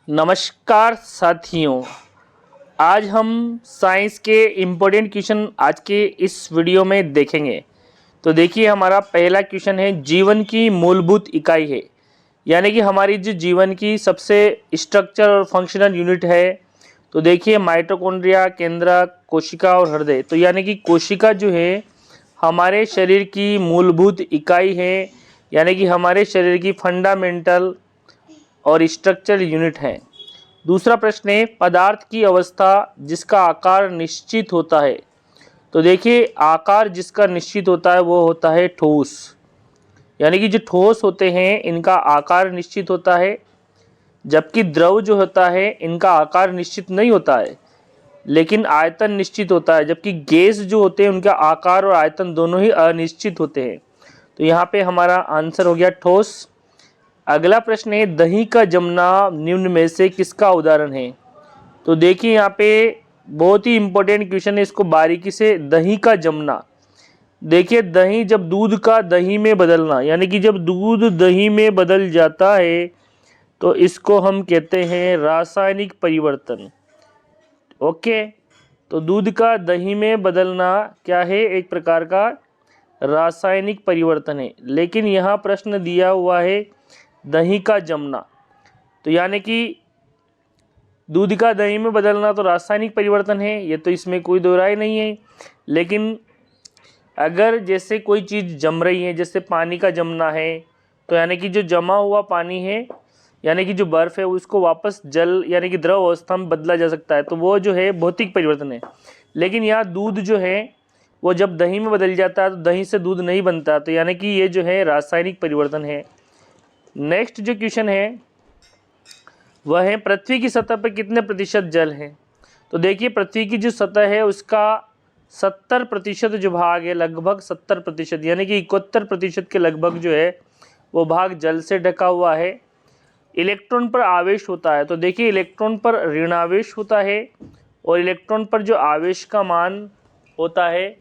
नमस्कार साथियों, आज हम साइंस के इम्पोर्टेंट क्वेश्चन आज के इस वीडियो में देखेंगे। तो देखिए, हमारा पहला क्वेश्चन है जीवन की मूलभूत इकाई है, यानी कि हमारी जो जीवन की सबसे स्ट्रक्चर और फंक्शनल यूनिट है। तो देखिए, माइटोकॉन्ड्रिया, केंद्रक, कोशिका और हृदय। तो यानी कि कोशिका जो है हमारे शरीर की मूलभूत इकाई है, यानी कि हमारे शरीर की फंडामेंटल और स्ट्रक्चरल यूनिट है। दूसरा प्रश्न है पदार्थ की अवस्था जिसका आकार निश्चित होता है। तो देखिए, आकार जिसका निश्चित होता है वो होता है ठोस, यानी कि जो ठोस होते हैं इनका आकार निश्चित होता है, जबकि द्रव जो होता है इनका आकार निश्चित नहीं होता है लेकिन आयतन निश्चित होता है। जबकि गैस जो होते हैं उनका आकार और आयतन दोनों ही अनिश्चित होते हैं। तो यहाँ पे हमारा आंसर हो गया ठोस। अगला प्रश्न है दही का जमना निम्न में से किसका उदाहरण है। तो देखिए, यहाँ पे बहुत ही इंपॉर्टेंट क्वेश्चन है, इसको बारीकी से। दही का जमना, देखिए दही जब दूध का दही में बदलना, यानी कि जब दूध दही में बदल जाता है तो इसको हम कहते हैं रासायनिक परिवर्तन। ओके, तो दूध का दही में बदलना क्या है, एक प्रकार का रासायनिक परिवर्तन है। लेकिन यहाँ प्रश्न दिया हुआ है दही का जमना, तो यानी कि दूध का दही में बदलना तो रासायनिक परिवर्तन है, ये तो इसमें कोई दो राय नहीं है। लेकिन अगर जैसे कोई चीज़ जम रही है, जैसे पानी का जमना है, तो यानी कि जो जमा हुआ पानी है, यानी कि जो बर्फ़ है उसको वापस जल यानी कि द्रव अवस्था में बदला जा सकता है, तो वो जो है भौतिक परिवर्तन है। लेकिन यहाँ दूध जो है वो जब दही में बदल जाता है तो दही से दूध नहीं बनता, तो यानी कि ये जो है रासायनिक परिवर्तन है। नेक्स्ट जो क्वेश्चन है वह है पृथ्वी की सतह पर कितने प्रतिशत जल है। तो देखिए, पृथ्वी की जो सतह है उसका 70% जो भाग है, लगभग 70%, यानी कि 71% के लगभग जो है वो भाग जल से ढका हुआ है। इलेक्ट्रॉन पर आवेश होता है, तो देखिए इलेक्ट्रॉन पर ऋणावेश होता है और इलेक्ट्रॉन पर जो आवेश का मान होता है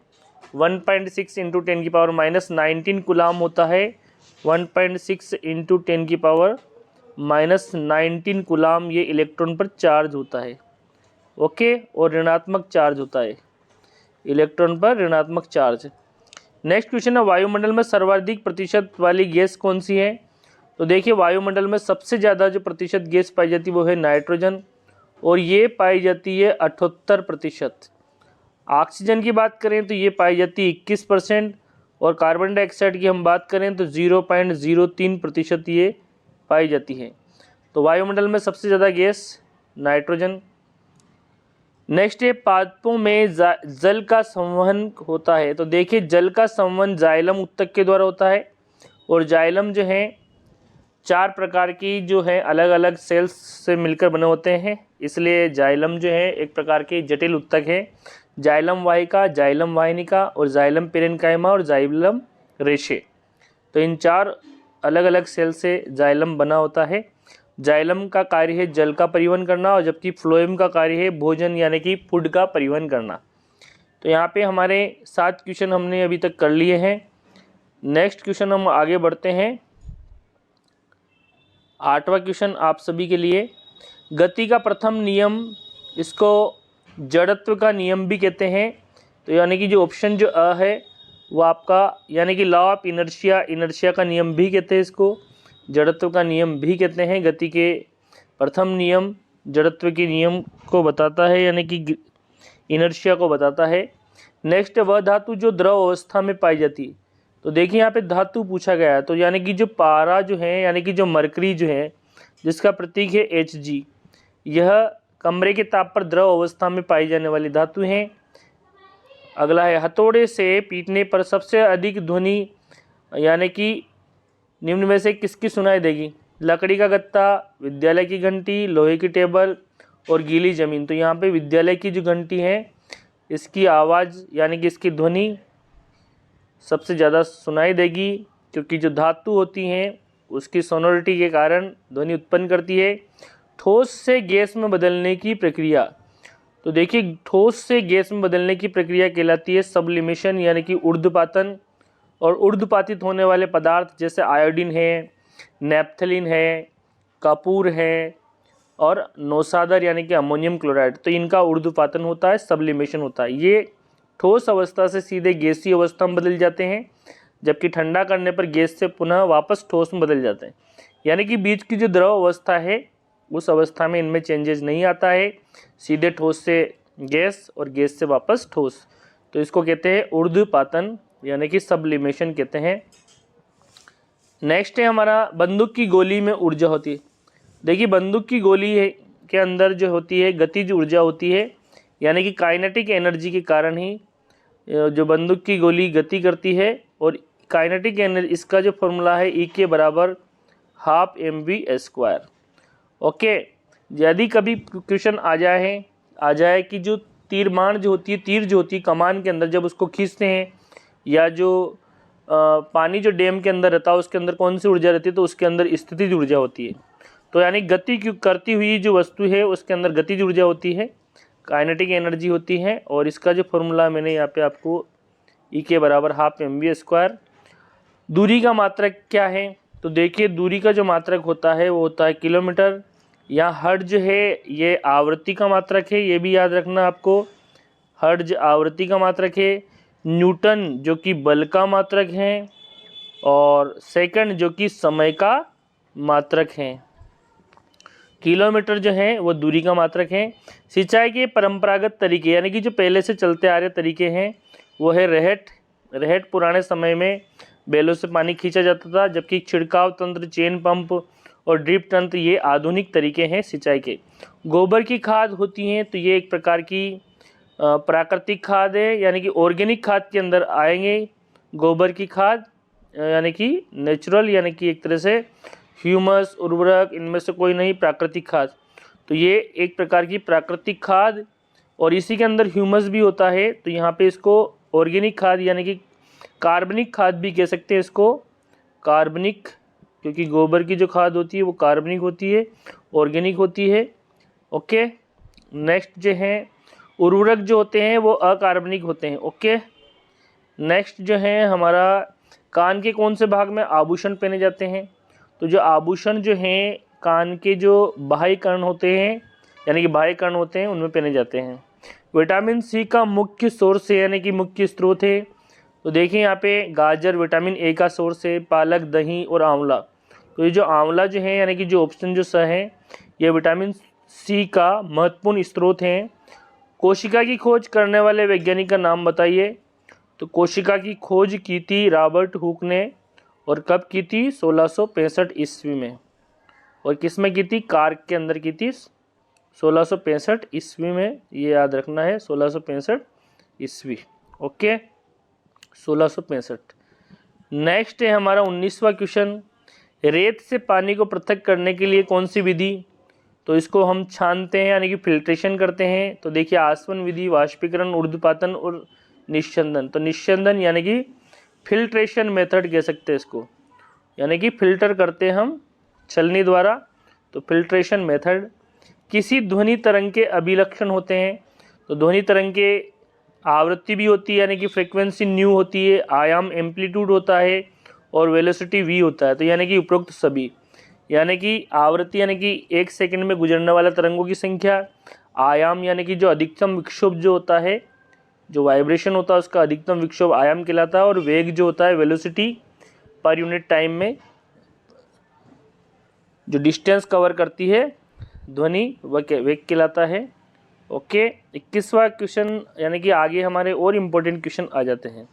1.6 इंटू 10⁻⁻19 कूलाम होता है। 1.6 इंटू 10⁻⁻19 कूलाम ये इलेक्ट्रॉन पर चार्ज होता है। ओके, और ऋणात्मक चार्ज होता है इलेक्ट्रॉन पर, ऋणात्मक चार्ज। नेक्स्ट क्वेश्चन है वायुमंडल में सर्वाधिक प्रतिशत वाली गैस कौन सी है। तो देखिए, वायुमंडल में सबसे ज़्यादा जो प्रतिशत गैस पाई जाती है वो है नाइट्रोजन, और ये पाई जाती है 78%। ऑक्सीजन की बात करें तो ये पाई जाती है 21%, और कार्बन डाइऑक्साइड की हम बात करें तो 0.03% ये पाई जाती है। तो वायुमंडल में सबसे ज़्यादा गैस नाइट्रोजन। नेक्स्ट है पादपों में जल का संवहन होता है। तो देखिए, जल का संवहन जाइलम ऊतक के द्वारा होता है, और जाइलम जो है 4 प्रकार की जो है अलग अलग सेल्स से मिलकर बने होते हैं, इसलिए जाइलम जो है एक प्रकार की जटिल ऊतक है। जाइलम वाहिका, जाइलम वाहिनिका और जाइलम पेरेन्काइमा और जाइलम रेशे, तो इन 4 अलग अलग सेल से जाइलम बना होता है। जाइलम का कार्य है जल का परिवहन करना, और जबकि फ्लोएम का कार्य है भोजन यानी कि फूड का परिवहन करना। तो यहाँ पे हमारे 7 क्वेश्चन हमने अभी तक कर लिए हैं। नेक्स्ट क्वेश्चन हम आगे बढ़ते हैं। 8वां क्वेश्चन आप सभी के लिए, गति का प्रथम नियम, इसको जड़त्व का नियम भी कहते हैं। तो यानी कि जो ऑप्शन जो अ है वो आपका यानी कि लॉ ऑफ इनर्शिया, इनर्शिया का नियम भी कहते हैं, इसको जड़त्व का नियम भी कहते हैं। गति के प्रथम नियम जड़त्व के नियम को बताता है, यानी कि इनर्शिया को बताता है। नेक्स्ट, वह धातु जो द्रव अवस्था में पाई जाती है। तो देखिए, यहाँ पे धातु पूछा गया है, तो यानी कि जो पारा जो है, यानी कि जो मरकरी जो है जिसका प्रतीक है Hg, यह कमरे के ताप पर द्रव अवस्था में पाई जाने वाली धातु है। अगला है हथौड़े से पीटने पर सबसे अधिक ध्वनि यानी कि निम्न में से किसकी सुनाई देगी। लकड़ी का गत्ता, विद्यालय की घंटी, लोहे की टेबल और गीली ज़मीन। तो यहाँ पे विद्यालय की जो घंटी है इसकी आवाज़ यानी कि इसकी ध्वनि सबसे ज़्यादा सुनाई देगी, क्योंकि जो धातु होती हैं उसकी सोनोरिटी के कारण ध्वनि उत्पन्न करती है। ठोस से गैस में बदलने की प्रक्रिया, तो देखिए ठोस से गैस में बदलने की प्रक्रिया कहलाती है सब्लिमेशन, यानी कि ऊर्ध्वपातन। और ऊर्ध्वपातित होने वाले पदार्थ जैसे आयोडीन है, नेप्थलीन है, कपूर है, और नौसादर यानी कि अमोनियम क्लोराइड, तो इनका ऊर्ध्वपातन होता है, सब्लिमेशन होता है। ये ठोस अवस्था से सीधे गैसीय अवस्था में बदल जाते हैं, जबकि ठंडा करने पर गैस से पुनः वापस ठोस में बदल जाते हैं। यानी कि बीच की जो द्रव अवस्था है उस अवस्था में इनमें चेंजेस नहीं आता है, सीधे ठोस से गैस और गैस से वापस ठोस, तो इसको कहते हैं ऊर्ध्वपातन यानी कि सब्लिमेशन कहते हैं। नेक्स्ट है हमारा बंदूक की गोली में ऊर्जा होती है। देखिए बंदूक की गोली है के अंदर जो होती है गतिज ऊर्जा होती है, यानी कि काइनेटिक एनर्जी के कारण ही जो बंदूक की गोली गति करती है। और काइनेटिक एनर्जी इसका जो फॉर्मूला है E के बराबर ½ mv²। ओके, यदि कभी क्वेश्चन आ जाए कि जो तीरमान जो होती है, तीर जो होती है कमान के अंदर, जब उसको खींचते हैं, या जो पानी जो डैम के अंदर रहता है उसके अंदर कौन सी ऊर्जा रहती है, तो उसके अंदर स्थितिज ऊर्जा होती है। तो यानी गति करती हुई जो वस्तु है उसके अंदर गतिज ऊर्जा होती है, काइनेटिक एनर्जी होती है। और इसका जो फॉर्मूला मैंने यहाँ पे आपको E के बराबर ½ mv²। दूरी का मात्रक क्या है, तो देखिए दूरी का जो मात्रक होता है वो होता है किलोमीटर। यहाँ हर्ट्ज है ये आवृत्ति का मात्रक है, ये भी याद रखना आपको, हर्ट्ज आवृत्ति का मात्रक है। न्यूटन जो कि बल का मात्रक है, और सेकंड जो कि समय का मात्रक है। किलोमीटर जो है वो दूरी का मात्रक है। सिंचाई के परंपरागत तरीके यानी कि जो पहले से चलते आ रहे तरीके हैं वो है रहट पुराने समय में बैलों से पानी खींचा जाता था, जबकि छिड़काव तंत्र, चेन पंप और ड्रिप तंत्र ये आधुनिक तरीके हैं सिंचाई के। गोबर की खाद होती हैं, तो ये एक प्रकार की प्राकृतिक खाद है, यानी कि ऑर्गेनिक खाद के अंदर आएंगे गोबर की खाद, यानी कि नेचुरल, यानी कि एक तरह से ह्यूमस, उर्वरक, इनमें से कोई नहीं, प्राकृतिक खाद। तो ये एक प्रकार की प्राकृतिक खाद, और इसी के अंदर ह्यूमस भी होता है, तो यहाँ पे इसको ऑर्गेनिक खाद यानी कि कार्बनिक खाद भी कह सकते हैं इसको, कार्बनिक, क्योंकि गोबर की जो खाद होती है वो कार्बनिक होती है, ऑर्गेनिक होती है। ओके, नेक्स्ट जो है उर्वरक जो होते हैं वो अकार्बनिक होते हैं। ओके, नेक्स्ट जो है हमारा कान के कौन से भाग में आभूषण पहने जाते हैं, तो जो आभूषण जो हैं कान के जो बाह्य कर्ण होते हैं, यानी कि बाह्य कर्ण होते हैं, उनमें पहने जाते हैं। विटामिन सी का मुख्य सोर्स है यानी कि मुख्य स्रोत है, तो देखिए यहाँ पे गाजर विटामिन ए का सोर्स है, पालक, दही और आंवला। तो ये जो आंवला जो है यानी कि जो ऑप्शन जो स है ये विटामिन सी का महत्वपूर्ण स्रोत है। कोशिका की खोज करने वाले वैज्ञानिक का नाम बताइए, तो कोशिका की खोज की थी रॉबर्ट हुक ने, और कब की थी 1665 ईस्वी में, और किस में की थी, कार्क के अंदर की थी 1665 ईस्वी में, ये याद रखना है 1665 ईस्वी। ओके, 1665। नेक्स्ट है हमारा 19वां क्वेश्चन, रेत से पानी को पृथक करने के लिए कौन सी विधि, तो इसको हम छानते हैं यानी कि फिल्ट्रेशन करते हैं। तो देखिए आसवन विधि, वाष्पीकरण, ऊर्ध्वपातन और निस्यंदन। तो निस्यंदन यानी कि फिल्ट्रेशन मेथड कह सकते हैं इसको, यानी कि फिल्टर करते हैं हम छलनी द्वारा, तो फिल्ट्रेशन मेथड। किसी ध्वनि तरंग के अभिलक्षण होते हैं, तो ध्वनि तरंग के आवृत्ति भी होती है यानी कि फ्रीक्वेंसी न्यू होती है, आयाम एम्पलीट्यूड होता है, और वेलोसिटी वी होता है। तो यानी कि उपरोक्त सभी, यानी कि आवृत्ति यानी कि 1 सेकंड में गुजरने वाला तरंगों की संख्या, आयाम यानी कि जो अधिकतम विक्षोभ जो होता है, जो वाइब्रेशन होता है उसका अधिकतम विक्षोभ आयाम कहलाता है, और वेग जो होता है वेलोसिटी पर यूनिट टाइम में जो डिस्टेंस कवर करती है ध्वनि वह वेग कहलाता है। ओके, 21वां क्वेश्चन, यानी कि आगे हमारे और इम्पोर्टेंट क्वेश्चन आ जाते हैं।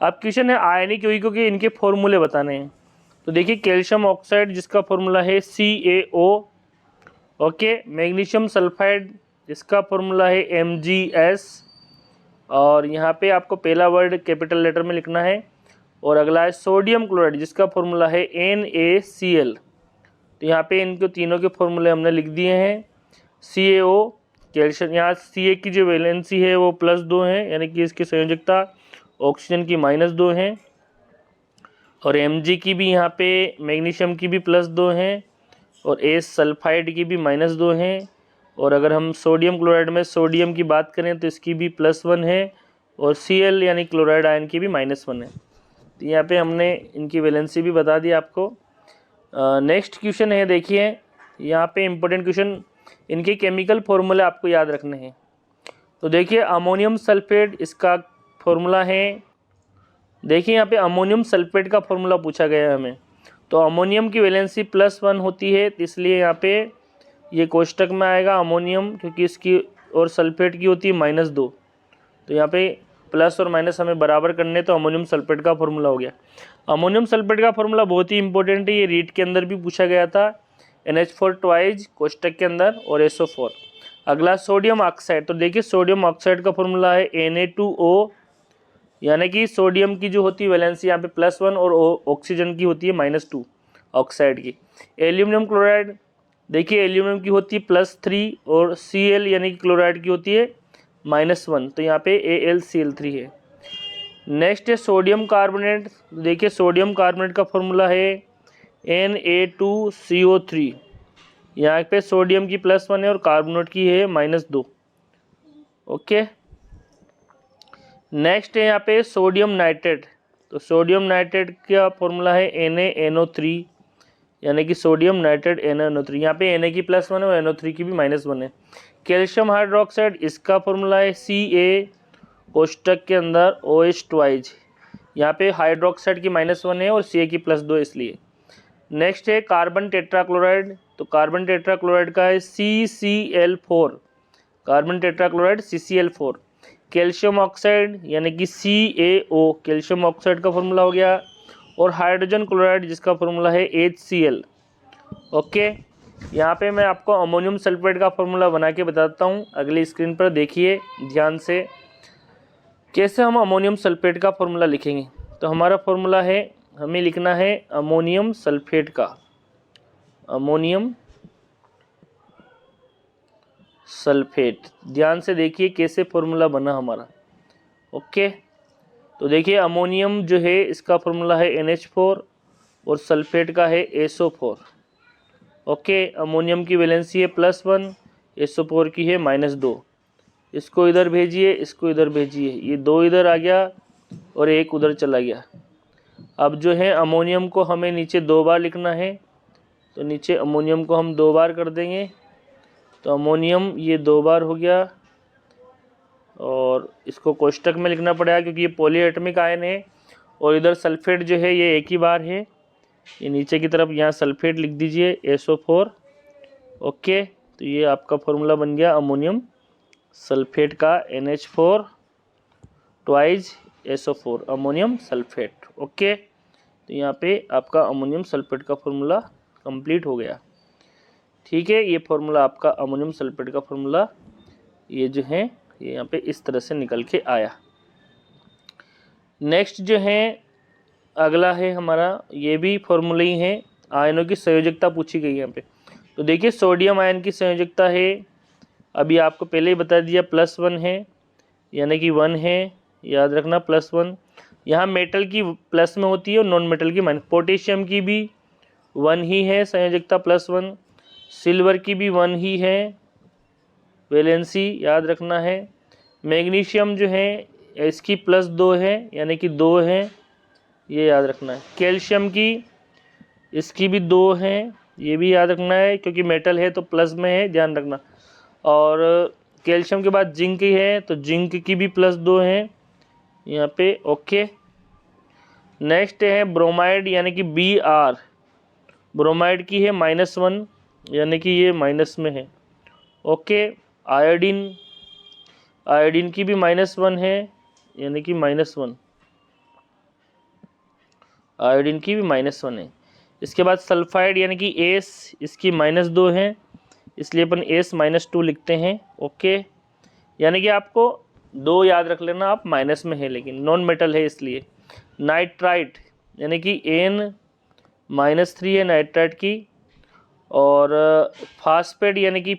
अब क्वेश्चन है आयनिक यौगिकों के इनके फॉर्मूले बताने हैं। तो देखिए कैल्शियम ऑक्साइड जिसका फॉर्मूला है CaO। ओके, मैग्नीशियम सल्फाइड जिसका फॉर्मूला है MgS, और यहाँ पे आपको पहला वर्ड कैपिटल लेटर में लिखना है। और अगला है सोडियम क्लोराइड जिसका फॉर्मूला है NaCl। तो यहाँ पे इनको तीनों के फॉर्मूले हमने लिख दिए हैं। CaO कैल्शियम, यहाँ Ca की जो वैलेंसी है वो +2 है, यानी कि इसकी संयोजकता ऑक्सीजन की -2 है, और Mg की भी यहाँ पे मैग्नीशियम की भी +2 है, और S सल्फाइड की भी -2 है। और अगर हम सोडियम क्लोराइड में सोडियम की बात करें तो इसकी भी +1 है, और Cl यानी क्लोराइड आयन की भी -1 है। तो यहाँ पे हमने इनकी वैलेंसी भी बता दी आपको। नेक्स्ट क्वेश्चन है, देखिए यहाँ पे इम्पोर्टेंट क्वेश्चन, इनके केमिकल फॉर्मूले आपको याद रखने हैं। तो देखिए अमोनियम सल्फेट, इसका फॉर्मूला है, देखिए यहाँ पे अमोनियम सल्फेट का फॉर्मूला पूछा गया है हमें। तो अमोनियम की वैलेंसी +1 होती है, तो इसलिए यहाँ पे ये कोष्टक में आएगा अमोनियम, क्योंकि इसकी और सल्फेट की होती है -2। तो यहाँ पे प्लस और माइनस हमें बराबर करने, तो अमोनियम सल्फेट का फॉर्मूला हो गया। अमोनियम सल्फेट का फॉर्मूला बहुत ही इंपॉर्टेंट है, ये रीट के अंदर भी पूछा गया था, NH4 ट्वाइज कोष्टक के अंदर और SO4। अगला सोडियम ऑक्साइड। तो देखिए सोडियम ऑक्साइड का फॉर्मूला है Na2O, यानी कि सोडियम की जो होती है वैलेंसी यहाँ पे +1 और ऑक्सीजन की होती है -2 ऑक्साइड की। एल्यूमिनियम क्लोराइड, देखिए एल्यूमिनियम की होती है +3 और Cl यानी कि क्लोराइड की होती है -1, तो यहाँ पे AlCl3 है। नेक्स्ट है सोडियम कार्बोनेट। देखिए सोडियम कार्बोनेट का फॉर्मूला है Na2CO3, यहाँ पे सोडियम की +1 है और कार्बोनेट की है -2। ओके, नेक्स्ट है यहाँ पे सोडियम नाइट्रेट। तो सोडियम नाइट्रेट का फॉर्मूला है NaNO3, यानी कि सोडियम नाइट्रेट NaNO3, यहाँ पे Na की +1 है और NO3 की भी -1 है। कैल्शियम हाइड्रोक्साइड, इसका फॉर्मूला है Ca कोष्टक के अंदर OH ट्वाइज, यहाँ पे हाइड्रोक्साइड की -1 है और Ca की +2 इसलिए। नेक्स्ट है कार्बन टेट्राक्लोराइड। तो कार्बन टेट्राक्लोराइड का है CCl4, carbon tetrachloride CCl4। Calcium oxide यानी कि CaO, कैल्शियम ऑक्साइड का फॉर्मूला हो गया। और हाइड्रोजन क्लोराइड जिसका फॉर्मूला है HCl। ओके, यहाँ पे मैं आपको अमोनियम सल्फेट का फॉर्मूला बना के बताता हूँ, अगली स्क्रीन पर देखिए ध्यान से कैसे हम अमोनियम सल्फेट का फॉर्मूला लिखेंगे। तो हमारा फॉर्मूला है, हमें लिखना है अमोनियम सल्फेट का, अमोनियम सल्फेट। ध्यान से देखिए कैसे फॉर्मूला बना हमारा। ओके, तो देखिए अमोनियम जो है इसका फॉर्मूला है NH4 और सल्फेट का है SO4। ओके, अमोनियम की वैलेंसी है +1, SO4 की है -2। इसको इधर भेजिए, इसको इधर भेजिए, ये 2 इधर आ गया और 1 उधर चला गया। अब जो है अमोनियम को हमें नीचे 2 बार लिखना है, तो नीचे अमोनियम को हम 2 बार कर देंगे। तो अमोनियम ये 2 बार हो गया और इसको कोष्टक में लिखना पड़ेगा क्योंकि ये पॉलीएटमिक आयन है। और इधर सल्फेट जो है ये 1 ही बार है, ये नीचे की तरफ यहाँ सल्फेट लिख दीजिए SO4। ओके, तो ये आपका फॉर्मूला बन गया अमोनियम सल्फेट का NH4 twice SO4, ammonium sulphate. Okay, तो यहाँ पे आपका अमोनियम सल्फेट का फॉर्मूला कंप्लीट हो गया। ठीक है, ये फॉर्मूला आपका अमोनियम सल्फेट का फॉर्मूला ये जो है ये यहाँ पे इस तरह से निकल के आया। नेक्स्ट जो है अगला है हमारा, ये भी फॉर्मूले ही है, आयनों की संयोजकता पूछी गई है यहाँ पे। तो देखिए सोडियम आयन की संयोजकता है, अभी आपको पहले ही बता दिया +1 है, यानी कि 1 है, याद रखना +1। यहाँ मेटल की प्लस में होती है और नॉन मेटल की माइनस। पोटेशियम की भी 1 ही है संयोजकता +1, सिल्वर की भी 1 ही है वैलेंसी, याद रखना है। मैग्नीशियम जो है इसकी +2 है, यानी कि 2 है, ये याद रखना है। कैल्शियम की इसकी भी 2 है, ये भी याद रखना है क्योंकि मेटल है तो प्लस में है, ध्यान रखना। और कैल्शियम के बाद जिंक की है, तो जिंक की भी +2 है यहाँ पे। ओके, नेक्स्ट है ब्रोमाइड यानी कि Br, ब्रोमाइड की है -1, यानी कि ये माइनस में है। ओके, आयोडीन, आयोडीन की भी -1 है, यानी कि -1, आयोडीन की भी -1 है। इसके बाद सल्फाइड यानी कि एस, इसकी -2 है, इसलिए अपन S-2 लिखते हैं। ओके, यानी कि आपको 2 याद रख लेना, आप माइनस में है लेकिन नॉन मेटल है इसलिए। नाइट्राइट यानी कि N-3 है नाइट्राइट की। और फास्फेट यानी कि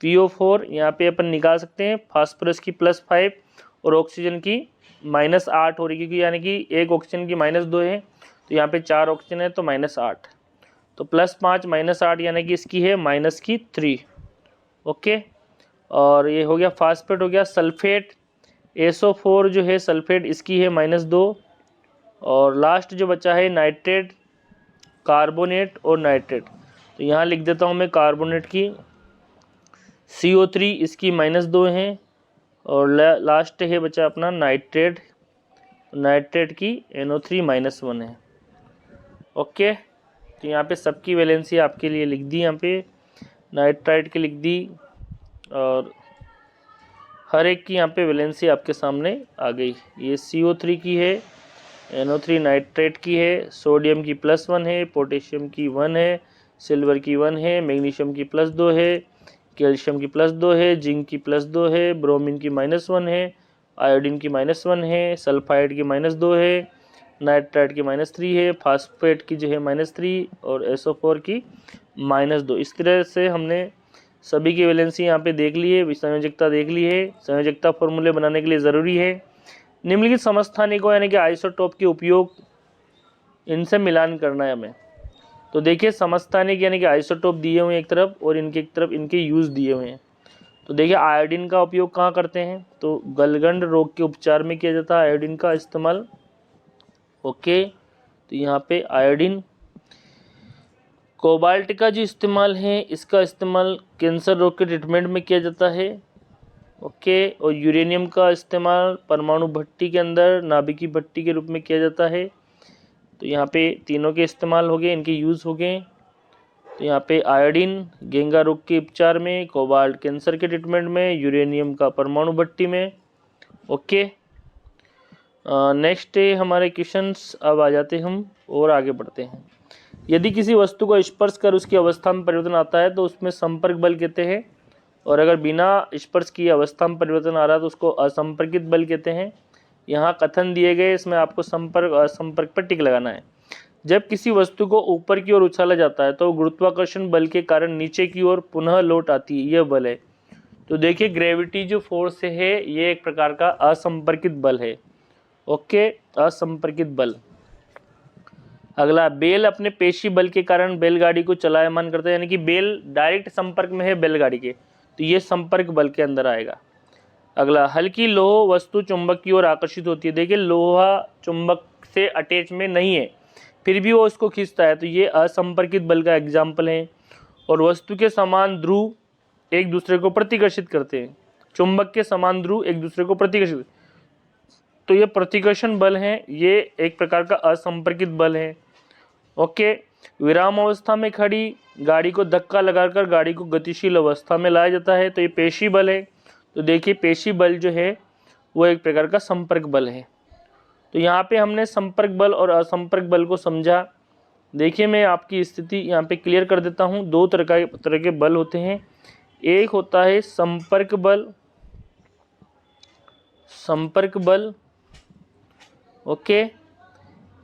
PO4, यहाँ पे अपन निकाल सकते हैं। फास्फोरस की +5 और ऑक्सीजन की -8 हो रही है, क्योंकि यानी कि एक ऑक्सीजन की -2 है, तो यहाँ पे 4 ऑक्सीजन है तो -8, तो +5 -8 यानी कि इसकी है -3। ओके, और ये हो गया फास्फेट हो गया। सल्फेट SO4 जो है सल्फेट, इसकी है -2। और लास्ट जो बचा है नाइट्रेट, कार्बोनेट और नाइट्रेट, तो तो यहाँ लिख देता हूँ मैं कार्बोनेट की CO3 इसकी -2 है और लास्ट है बचा अपना नाइट्रेट, नाइट्रेट की NO3 -1 है। ओके, तो यहाँ पे सबकी वैलेंसी आपके लिए लिख दी, यहाँ पे नाइट्राइट की लिख दी और हर एक की यहाँ पे वैलेंसी आपके सामने आ गई। ये CO3 की है, NO3 नाइट्रेट की है, सोडियम की +1 है, पोटेशियम की 1 है, सिल्वर की 1 है, मैग्नीशियम की +2 है, कैल्शियम की +2 है, जिंक की +2 है, ब्रोमीन की -1 है, आयोडीन की -1 है, सल्फाइड की -2 है, नाइट्राइट की -3 है, फास्फेट की जो है -3 और SO4 की -2। इस तरह से हमने सभी की वैलेंसी यहाँ पे देख ली है, संयोजकता देख ली है। संयोजकता फॉर्मूले बनाने के लिए ज़रूरी है निम्नलिखित समस्थानिकों यानी कि आइसोटोप के उपयोग, इनसे मिलान करना है हमें। तो देखिए समस्थानिक यानी कि आइसोटोप दिए हुए हैं एक तरफ और इनके एक तरफ इनके यूज़ दिए हुए हैं। तो देखिए आयोडीन का उपयोग कहाँ करते हैं, तो गलगंड रोग के उपचार में किया जाता है आयोडीन का इस्तेमाल। ओके, तो यहाँ पे आयोडीन। कोबाल्ट का जो इस्तेमाल है इसका इस्तेमाल कैंसर रोग के ट्रीटमेंट में किया जाता है। ओके, और यूरेनियम का इस्तेमाल परमाणु भट्टी के अंदर नाभिकीय भट्टी के रूप में किया जाता है। तो यहाँ पे तीनों के इस्तेमाल हो गए, इनके यूज़ हो गए। तो यहाँ पे आयोडीन गेंगा रोग के उपचार में, कोबाल्ट कैंसर के ट्रीटमेंट में, यूरेनियम का परमाणु भट्टी में। ओके, नेक्स्ट हमारे क्वेश्चंस अब आ जाते हम और आगे बढ़ते हैं। यदि किसी वस्तु को स्पर्श कर उसकी अवस्था में परिवर्तन आता है तो उसमें संपर्क बल कहते हैं, और अगर बिना स्पर्श किए अवस्था में परिवर्तन आ रहा है तो उसको असंपर्कित बल कहते हैं। यहाँ कथन दिए गए, इसमें आपको संपर्क असंपर्क पर टिक लगाना है। जब किसी वस्तु को ऊपर की ओर उछाला जाता है तो गुरुत्वाकर्षण बल के कारण नीचे की ओर पुनः लौट आती है, यह बल है। तो देखिए ग्रेविटी जो फोर्स है ये एक प्रकार का असंपर्कित बल है। ओके, असंपर्कित बल। अगला, बेल अपने पेशी बल के कारण बैलगाड़ी को चलायमान करता है, यानी कि बेल डायरेक्ट संपर्क में है बैलगाड़ी के, तो ये संपर्क बल के अंदर आएगा। अगला, हल्की लोह वस्तु चुंबक की ओर आकर्षित होती है। देखिए लोहा चुंबक से अटैच में नहीं है फिर भी वो उसको खींचता है, तो ये असंपर्कित बल का एग्जाम्पल है। और वस्तु के समान ध्रुव एक दूसरे को प्रतिकर्षित करते हैं, चुंबक के समान ध्रुव एक दूसरे को प्रतिकर्षित, तो ये प्रतिकर्षण बल है, ये एक प्रकार का असंपर्कित बल है। ओके, विराम अवस्था में खड़ी गाड़ी को धक्का लगाकर गाड़ी को गतिशील अवस्था में लाया जाता है, तो ये पेशी बल है। तो देखिए पेशी बल जो है वो एक प्रकार का संपर्क बल है। तो यहाँ पे हमने संपर्क बल और असंपर्क बल को समझा। देखिए मैं आपकी स्थिति यहाँ पे क्लियर कर देता हूँ। दो तरह के बल होते हैं, एक होता है संपर्क बल, संपर्क बल। ओके,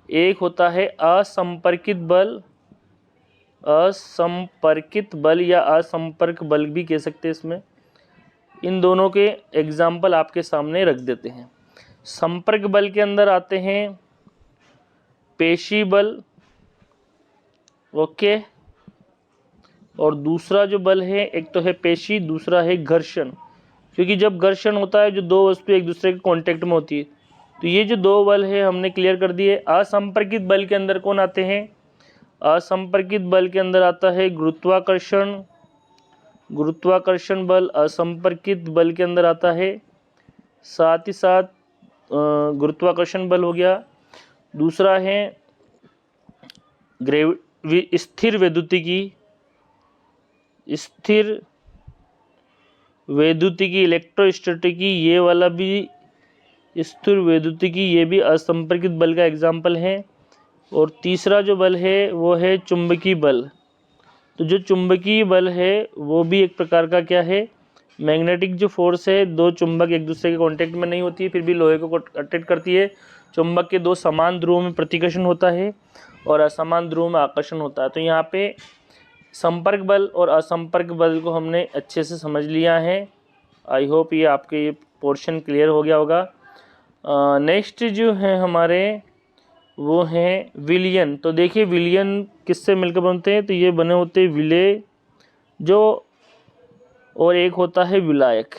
एक होता है असंपर्कित बल, असंपर्कित बल या असंपर्क बल भी कह सकते हैं इसमें। इन दोनों के एग्जाम्पल आपके सामने रख देते हैं। संपर्क बल के अंदर आते हैं पेशी बल, ओके, और दूसरा जो बल है एक तो है पेशी, दूसरा है घर्षण। क्योंकि जब घर्षण होता है जो दो वस्तु एक दूसरे के कांटेक्ट में होती है, तो ये जो दो बल है हमने क्लियर कर दिए। असंपर्कित बल के अंदर कौन आते हैं, असंपर्कित बल के अंदर आता है गुरुत्वाकर्षण, गुरुत्वाकर्षण बल असंपर्कित बल के अंदर आता है। साथ ही साथ गुरुत्वाकर्षण बल हो गया। दूसरा है स्थिर वैद्युतिकी, स्थिर वैद्युतिकी इलेक्ट्रोस्टैटिकी, ये वाला भी स्थिर वैद्युतिकी, ये भी असंपर्कित बल का एग्जाम्पल है। और तीसरा जो बल है वो है चुंबकीय बल। तो जो चुंबकीय बल है वो भी एक प्रकार का क्या है, मैग्नेटिक जो फोर्स है, दो चुंबक एक दूसरे के कांटेक्ट में नहीं होती है फिर भी लोहे को अट्रैक्ट करती है। चुंबक के दो समान ध्रुवों में प्रतिकर्षण होता है और असमान ध्रुवों में आकर्षण होता है। तो यहाँ पे संपर्क बल और असंपर्क बल को हमने अच्छे से समझ लिया है। आई होप ये आपके ये पोर्शन क्लियर हो गया होगा। नेक्स्ट जो है हमारे वो हैं विलयन। तो देखिए विलयन किससे मिलकर बनते हैं, तो ये बने होते हैं विलेय जो, और एक होता है विलायक।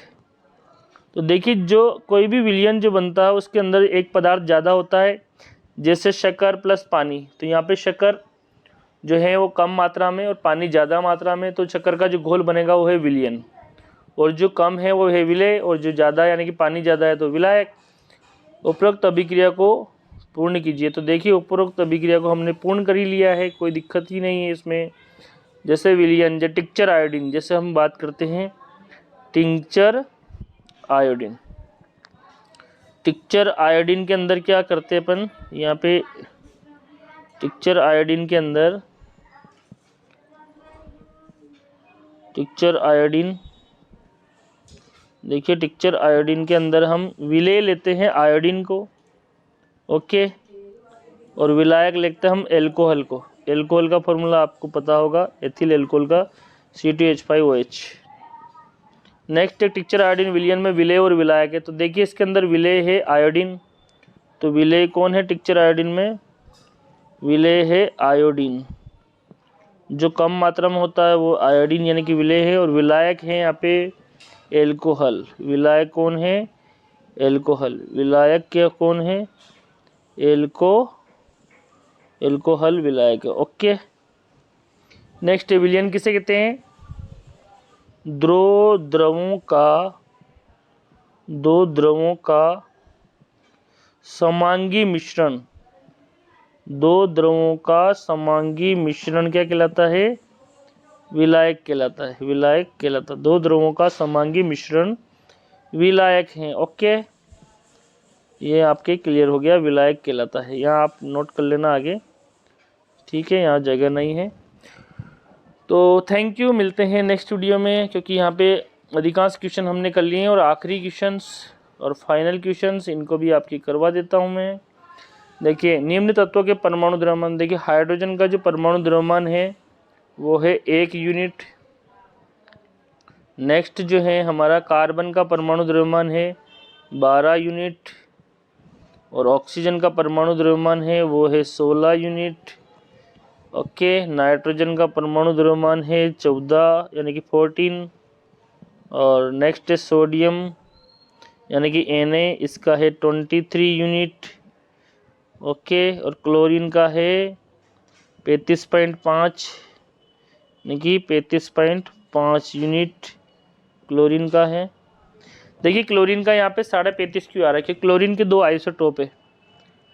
तो देखिए जो कोई भी विलयन जो बनता है उसके अंदर एक पदार्थ ज़्यादा होता है, जैसे शक्कर प्लस पानी। तो यहाँ पे शक्कर जो है वो कम मात्रा में और पानी ज़्यादा मात्रा में, तो शक्कर का जो घोल बनेगा वो है विलयन, और जो कम है वो है विलेय, और जो ज़्यादा यानी कि पानी ज़्यादा है तो विलायक। उपरोक्त अभिक्रिया को पूर्ण कीजिए। तो देखिए उपरोक्त अभिक्रिया को हमने पूर्ण कर ही लिया है, कोई दिक्कत ही नहीं है इसमें। जैसे विलयन, जो टिंचर आयोडीन, जैसे हम बात करते हैं टिंचर आयोडीन। टिंचर आयोडीन के अंदर क्या करते हैं अपन, यहाँ पे टिंचर आयोडीन के अंदर, टिंचर आयोडीन, देखिए टिंचर आयोडीन के अंदर हम विलेय लेते हैं आयोडीन को, ओके, और विलायक लेते हैं हम एल्कोहल को। एल्कोहल का फॉर्मूला आपको पता होगा, एथिल एल्कोहल का C2H5OH। नेक्स्ट टिंचर आयोडीन विलयन में विलेय और विलायक है। तो देखिए इसके अंदर विलेय है आयोडीन, तो विलेय कौन है टिंचर आयोडीन में, विलेय है आयोडीन। जो कम मात्रा में होता है वो आयोडीन यानी कि विलेय है, और विलायक है यहाँ पे एल्कोहल। विलायक कौन है, एल्कोहल। विलायक क्या कौन है, एल्कोहल विलायक है, ओके। नेक्स्ट विलयन किसे कहते हैं, दो द्रवों का समांगी मिश्रण। दो द्रवों का समांगी मिश्रण क्या कहलाता है, विलायक कहलाता है, विलायक कहलाता है। दो द्रवों का समांगी मिश्रण विलायक हैं, ओके। ये आपके क्लियर हो गया, विलायक कहलाता है। यहाँ आप नोट कर लेना आगे, ठीक है, यहाँ जगह नहीं है। तो थैंक यू, मिलते हैं नेक्स्ट वीडियो में, क्योंकि यहाँ पे अधिकांश क्वेश्चन हमने कर लिए हैं, और आखिरी क्वेश्चंस और फाइनल क्वेश्चंस इनको भी आपकी करवा देता हूँ मैं। देखिए निम्न तत्वों के परमाणु द्रव्यमान, देखिए हाइड्रोजन का जो परमाणु द्रव्यमान है वो है 1 यूनिट। नेक्स्ट जो है हमारा कार्बन का परमाणु द्रव्यमान है 12 यूनिट, और ऑक्सीजन का परमाणु द्रव्यमान है वो है 16 यूनिट, ओके। नाइट्रोजन का परमाणु द्रव्यमान है 14 यानी कि 14, और नेक्स्ट है सोडियम यानी कि Na, इसका है 23 यूनिट, ओके। और क्लोरीन का है 35.5 यानी कि 35.5 यूनिट क्लोरीन का है। देखिए क्लोरीन का यहाँ पे 35.5 क्यों आ रहा है, कि क्लोरीन के दो आइसोटोप है।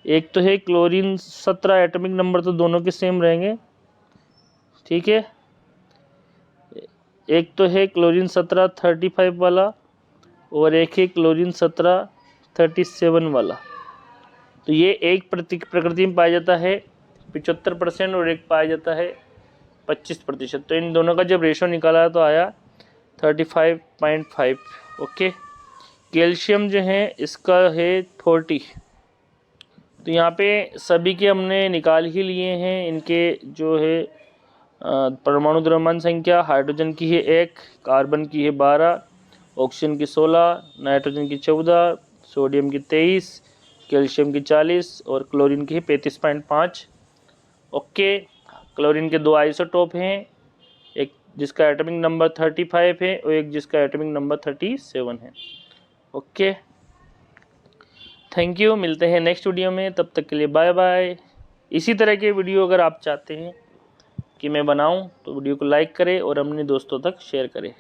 एक तो है क्लोरीन 17, एटॉमिक नंबर तो दोनों के सेम रहेंगे, ठीक है। एक तो है क्लोरीन 17 35 वाला, और एक है क्लोरीन 17 37 वाला। तो ये एक प्रकृति में पाया जाता है 75%, और एक पाया जाता है 25%। तो इन दोनों का जब रेशो निकाला तो आया 35.5, ओके। कैल्शियम जो है इसका है 40। तो यहाँ पे सभी के हमने निकाल ही लिए हैं, इनके जो है परमाणु द्रव्यमान संख्या। हाइड्रोजन की है 1, कार्बन की है 12, ऑक्सीजन की 16, नाइट्रोजन की 14, सोडियम की 23, कैल्शियम की 40, और क्लोरीन की है 35.5, ओके। क्लोरीन के दो आइसोटोप हैं, एक जिसका एटॉमिक नंबर 35 है और एक जिसका एटॉमिक नंबर 37 है, ओके। थैंक यू, मिलते हैं नेक्स्ट वीडियो में, तब तक के लिए बाय बाय। इसी तरह के वीडियो अगर आप चाहते हैं कि मैं बनाऊं तो वीडियो को लाइक करें और अपने दोस्तों तक शेयर करें।